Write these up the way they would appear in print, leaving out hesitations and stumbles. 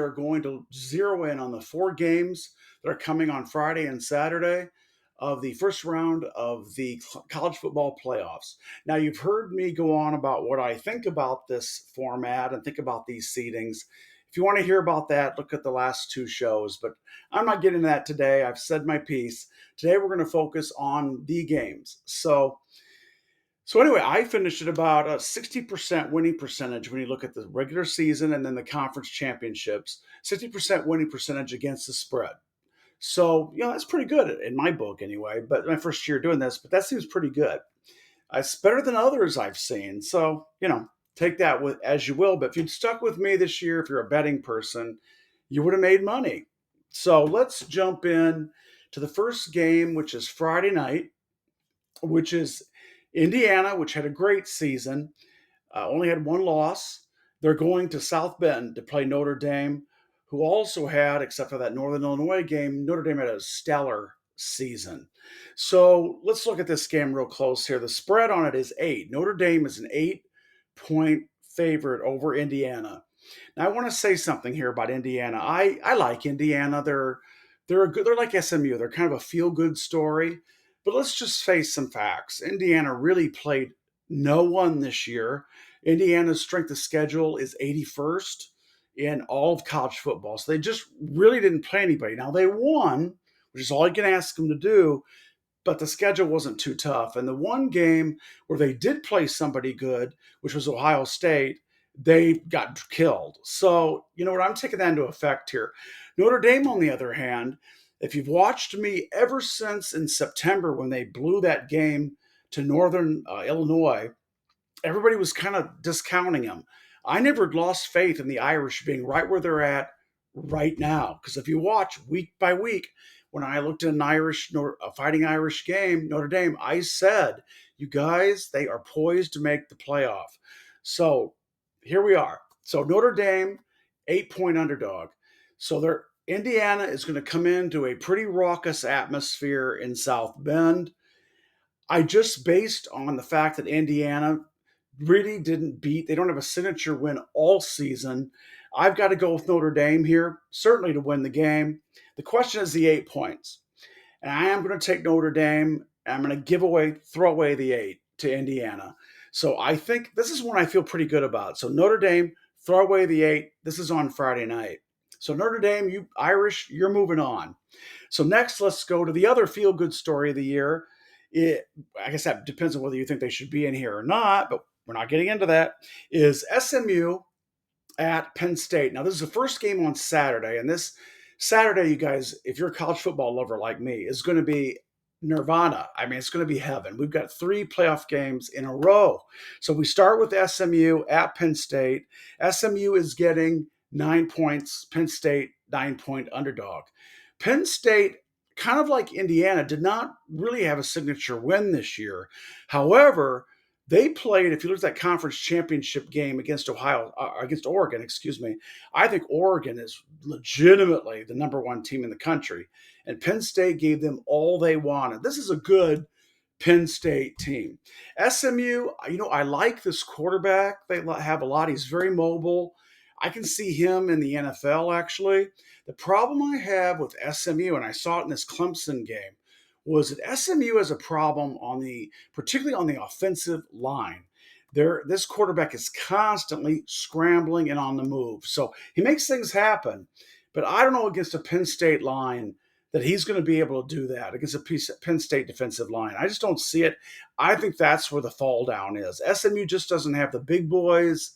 are going to zero in on the 4 games that are coming on Friday and Saturday of the first round of the college football playoffs. Now, you've heard me go on about what I think about this format and think about these seedings. If you want to hear about that, look at the last 2 shows, but I'm not getting into that today. I've said my piece. Today, we're going to focus on the games. So anyway, I finished at about a 60% winning percentage when you look at the regular season and then the conference championships, 60% winning percentage against the spread. So, that's pretty good in my book anyway, but my first year doing this, but that seems pretty good. It's better than others I've seen. So, take that with as you will. But if you'd stuck with me this year, if you're a betting person, you would have made money. So let's jump in to the first game, which is Friday night, which is Indiana, which had a great season, only had 1 loss. They're going to South Bend to play Notre Dame, who also had, except for that Northern Illinois game, Notre Dame had a stellar season. So let's look at this game real close here. The spread on it is 8. Notre Dame is an 8-point favorite over Indiana. Now, I want to say something here about Indiana. I like Indiana. They're like SMU. They're kind of a feel-good story. But let's just face some facts. Indiana really played no one this year. Indiana's strength of schedule is 81st in all of college football. So they just really didn't play anybody. Now, they won, which is all you can ask them to do, but the schedule wasn't too tough. And the one game where they did play somebody good, which was Ohio State, they got killed. So, you know what? I'm taking that into effect here. Notre Dame, on the other hand, if you've watched me ever since in September when they blew that game to Northern Illinois, everybody was kind of discounting them. I never lost faith in the Irish being right where they're at right now. Because if you watch week by week, when I looked at a Fighting Irish game, Notre Dame, I said, you guys, they are poised to make the playoff. So here we are. So Notre Dame, 8-point underdog. So Indiana is going to come into a pretty raucous atmosphere in South Bend. I just based on the fact that Indiana really they don't have a signature win all season. I've got to go with Notre Dame here, certainly to win the game. The question is the 8 points. And I am going to take Notre Dame. I'm going to throw away the 8 to Indiana. So I think this is one I feel pretty good about. So Notre Dame, throw away the 8. This is on Friday night. So Notre Dame, you Irish, you're moving on. So next, let's go to the other feel-good story of the year. I guess that depends on whether you think they should be in here or not, but we're not getting into that, is SMU at Penn State. Now, this is the first game on Saturday, and this Saturday, you guys, if you're a college football lover like me, is going to be nirvana. I mean, it's going to be heaven. We've got 3 playoff games in a row. So we start with SMU at Penn State. SMU is getting 9 points. Penn State, 9-point underdog. Penn State, kind of like Indiana, did not really have a signature win this year. However, they played, if you look at that conference championship game against Oregon, I think Oregon is legitimately the number 1 team in the country. And Penn State gave them all they wanted. This is a good Penn State team. SMU, I like this quarterback. They have a lot. He's very mobile. I can see him in the NFL, actually. The problem I have with SMU, and I saw it in this Clemson game, was that SMU has a problem particularly on the offensive line. This quarterback is constantly scrambling and on the move. So he makes things happen, but I don't know against a Penn State line that he's going to be able to do that against a Penn State defensive line. I just don't see it. I think that's where the fall down is. SMU just doesn't have the big boys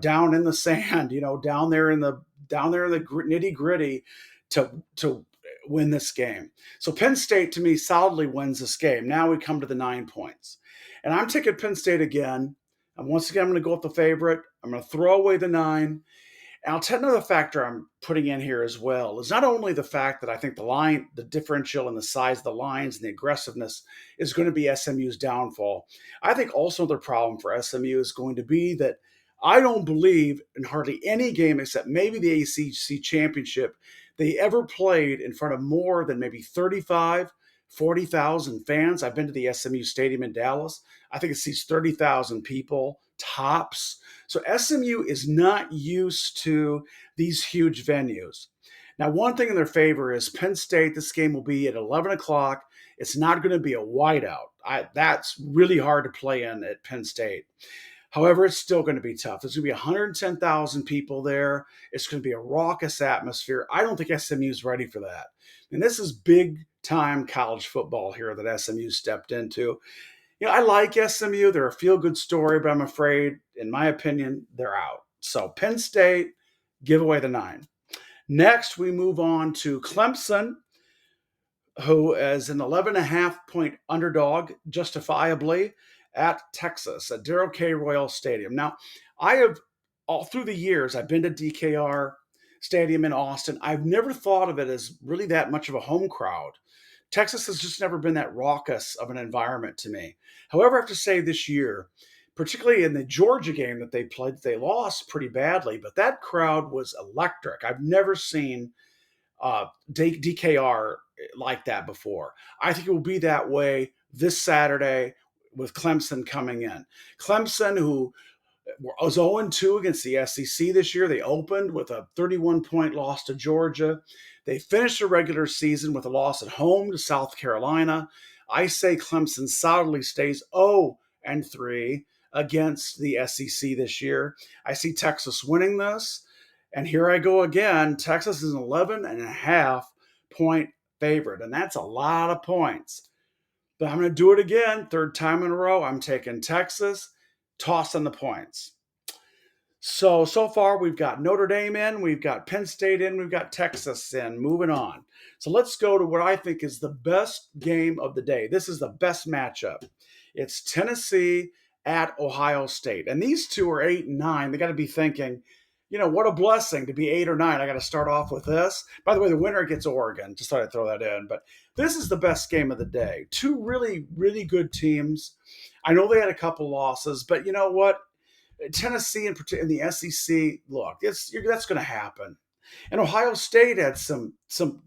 down in the sand, down there in the nitty gritty to win this game. So Penn State, to me, solidly wins this game. Now we come to the 9 points. And I'm taking Penn State again. And once again, I'm going to go with the favorite. I'm going to throw away the 9. And I'll tell you another factor I'm putting in here as well is not only the fact that I think the differential and the size of the lines and the aggressiveness is going to be SMU's downfall. I think also the problem for SMU is going to be that I don't believe in hardly any game except maybe the ACC championship they ever played in front of more than maybe 35, 40,000 fans. I've been to the SMU Stadium in Dallas. I think it seats 30,000 people, tops. So SMU is not used to these huge venues. Now, one thing in their favor is Penn State. This game will be at 11 o'clock. It's not going to be a whiteout. That's really hard to play in at Penn State. However, it's still going to be tough. There's going to be 110,000 people there. It's going to be a raucous atmosphere. I don't think SMU is ready for that. And this is big time college football here that SMU stepped into. I like SMU. They're a feel good story, but I'm afraid, in my opinion, they're out. So Penn State, give away the 9. Next, we move on to Clemson, who is an 11.5-point underdog, justifiably, at Texas, at Darrell K. Royal Stadium. Now, I have, all through the years, I've been to DKR Stadium in Austin. I've never thought of it as really that much of a home crowd. Texas has just never been that raucous of an environment to me. However, I have to say this year, particularly in the Georgia game that they played, they lost pretty badly, but that crowd was electric. I've never seen DKR like that before. I think it will be that way this Saturday with Clemson coming in. Clemson, who was 0-2 against the SEC this year. They opened with a 31-point loss to Georgia. They finished the regular season with a loss at home to South Carolina. I say Clemson solidly stays 0-3 against the SEC this year. I see Texas winning this. And here I go again. Texas is an 11.5-point favorite, and that's a lot of points. But I'm going to do it again. Third time in a row. I'm taking Texas, tossing the points. So far we've got Notre Dame in, we've got Penn State in, we've got Texas in. Moving on. So let's go to what I think is the best game of the day. This is the best matchup. It's Tennessee at Ohio State. And these two are 8 and 9. They got to be thinking, what a blessing to be 8 or 9. I got to start off with this. By the way, the winner gets Oregon. Just thought I'd throw that in. But this is the best game of the day. Two really, really good teams. I know they had a couple losses, but you know what? Tennessee in the SEC, look, that's going to happen. And Ohio State had some,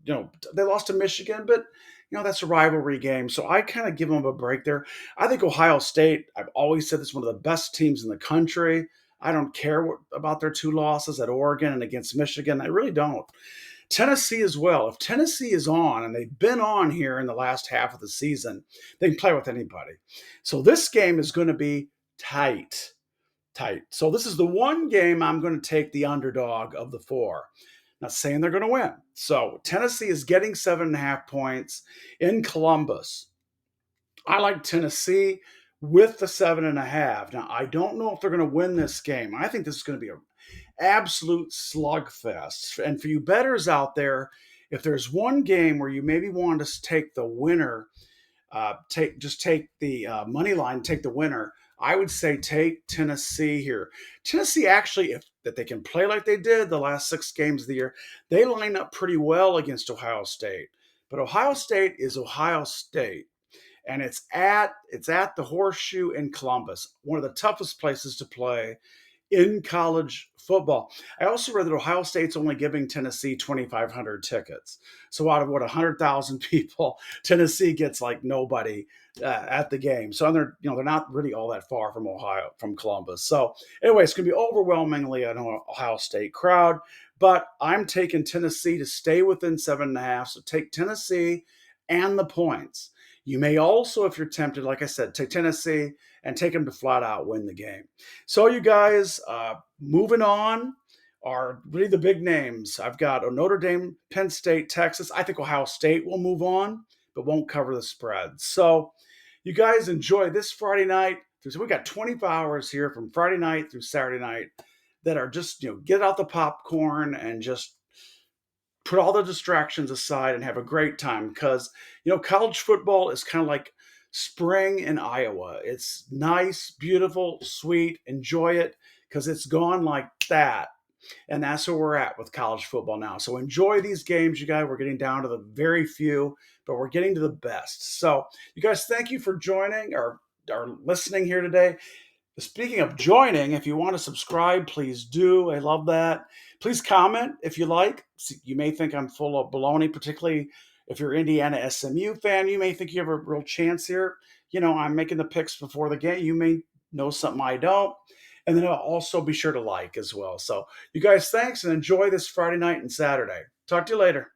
they lost to Michigan, but that's a rivalry game. So I kind of give them a break there. I think Ohio State, I've always said, is one of the best teams in the country. I don't care about their 2 losses at Oregon and against Michigan. I really don't. Tennessee as well. If Tennessee is on, and they've been on here in the last half of the season, they can play with anybody. So this game is going to be tight. So this is the one game I'm going to take the underdog of the 4. Not saying they're going to win. So Tennessee is getting 7.5 points in Columbus. I like Tennessee with the 7.5. Now, I don't know if they're going to win this game. I think this is going to be an absolute slugfest. And for you bettors out there, if there's one game where you maybe want to take the winner, take the money line, take the winner, I would say take Tennessee here. Tennessee actually, if they can play like they did the last 6 games of the year, they line up pretty well against Ohio State. But Ohio State is Ohio State. And it's at the Horseshoe in Columbus, one of the toughest places to play in college football. I also read that Ohio State's only giving Tennessee 2,500 tickets. So out of 100,000 people, Tennessee gets like nobody at the game. So they're not really all that far from Columbus. So anyway, it's going to be overwhelmingly an Ohio State crowd. But I'm taking Tennessee to stay within 7.5. So take Tennessee and the points. You may also, if you're tempted, like I said, take Tennessee and take them to flat out win the game. So you guys, moving on are really the big names. I've got Notre Dame, Penn State, Texas. I think Ohio State will move on, but won't cover the spread. So you guys enjoy this Friday night. So we got 24 hours here from Friday night through Saturday night that are just, get out the popcorn and just put all the distractions aside and have a great time, because college football is kind of like spring in Iowa. It's nice, beautiful, sweet. Enjoy it, because it's gone like that. And that's where we're at with college football now. So enjoy these games, you guys. We're getting down to the very few, but we're getting to the best. So you guys, thank you for joining or listening here today. Speaking of joining, if you want to subscribe, please do. I love that. Please comment if you like. You may think I'm full of baloney, particularly if you're Indiana SMU fan. You may think you have a real chance here. I'm making the picks before the game. You may know something I don't. And then I'll also be sure to like as well. So, you guys, thanks and enjoy this Friday night and Saturday. Talk to you later.